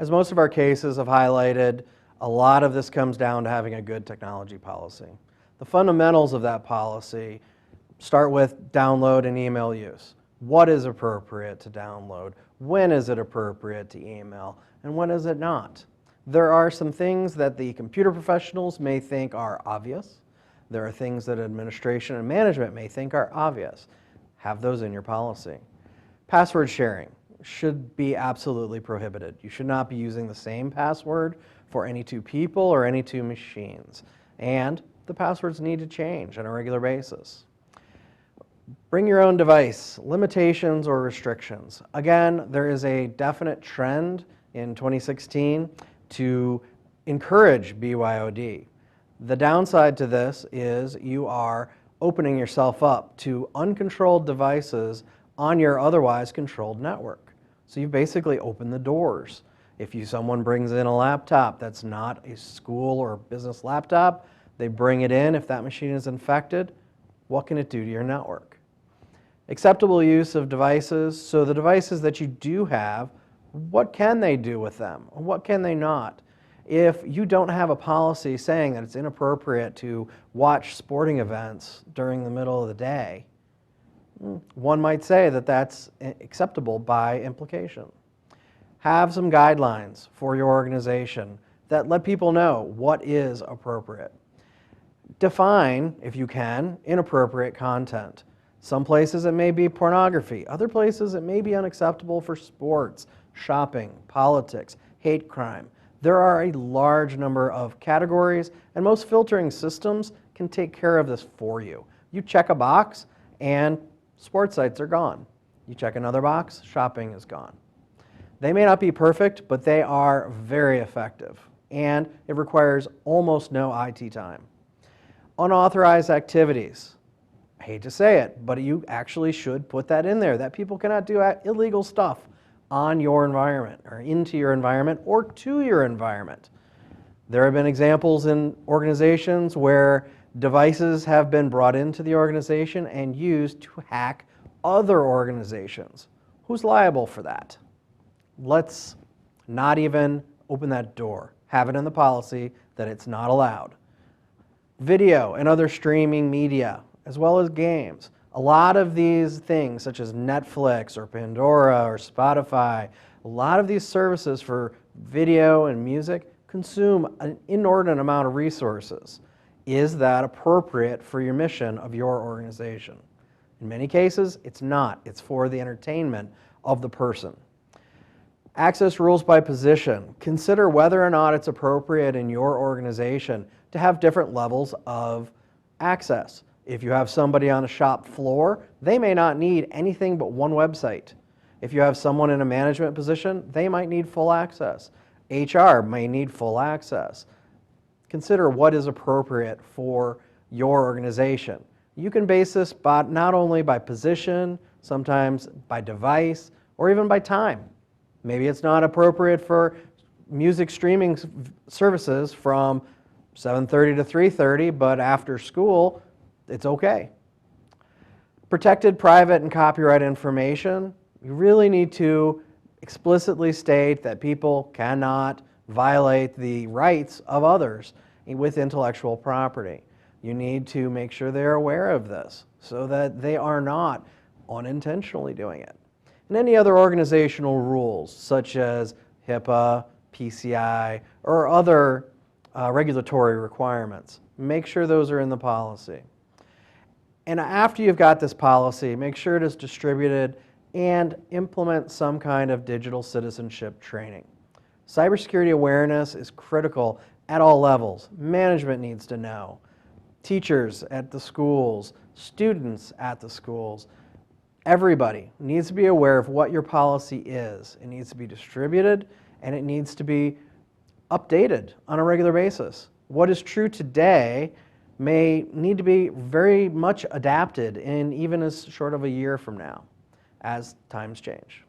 As most of our cases have highlighted, a lot of this comes down to having a good technology policy. The fundamentals of that policy start with download and email use. What is appropriate to download? When is it appropriate to email? And when is it not? There are some things that the computer professionals may think are obvious. There are things that administration and management may think are obvious. Have those in your policy. Password sharing should be absolutely prohibited. You should not be using the same password for any two people or any two machines. And the passwords need to change on a regular basis. Bring your own device, limitations or restrictions. Again, there is a definite trend in 2016 to encourage BYOD. The downside to this is you are opening yourself up to uncontrolled devices on your otherwise controlled network. So you basically open the doors. If someone brings in a laptop that's not a school or business laptop, they bring it in. If that machine is infected, what can it do to your network? Acceptable use of devices. So the devices that you do have, what can they do with them? What can they not? If you don't have a policy saying that it's inappropriate to watch sporting events during the middle of the day, one might say that that's acceptable by implication. Have some guidelines for your organization that let people know what is appropriate. Define, if you can, inappropriate content. Some places it may be pornography. Other places it may be unacceptable for sports, shopping, politics, hate crime. There are a large number of categories, and most filtering systems can take care of this for you. You check a box, and sports sites are gone. You check another box, shopping is gone. They may not be perfect, but they are very effective, and it requires almost no IT time. Unauthorized activities. I hate to say it, but you actually should put that in there, that people cannot do illegal stuff on your environment or into your environment or to your environment. There have been examples in organizations where devices have been brought into the organization and used to hack other organizations. Who's liable for that? Let's not even open that door. Have it in the policy that it's not allowed. Video and other streaming media, as well as games. A lot of these things, such as Netflix or Pandora or Spotify, a lot of these services for video and music consume an inordinate amount of resources. Is that appropriate for your mission of your organization? In many cases, it's not. It's for the entertainment of the person. Access rules by position. Consider whether or not it's appropriate in your organization to have different levels of access. If you have somebody on a shop floor, they may not need anything but one website. If you have someone in a management position, they might need full access. HR may need full access. Consider what is appropriate for your organization. You can base this not only by position, sometimes by device, or even by time. Maybe it's not appropriate for music streaming services from 7:30 to 3:30, but after school, it's okay. Protected private and copyright information. You really need to explicitly state that people cannot violate the rights of others with intellectual property. You need to make sure they're aware of this so that they are not unintentionally doing it. And any other organizational rules such as HIPAA, PCI, or other regulatory requirements, make sure those are in the policy. And after you've got this policy, make sure it is distributed and implement some kind of digital citizenship training. Cybersecurity awareness is critical at all levels. Management needs to know. Teachers at the schools, students at the schools, everybody needs to be aware of what your policy is. It needs to be distributed and it needs to be updated on a regular basis. What is true today may need to be very much adapted in even as short of a year from now as times change.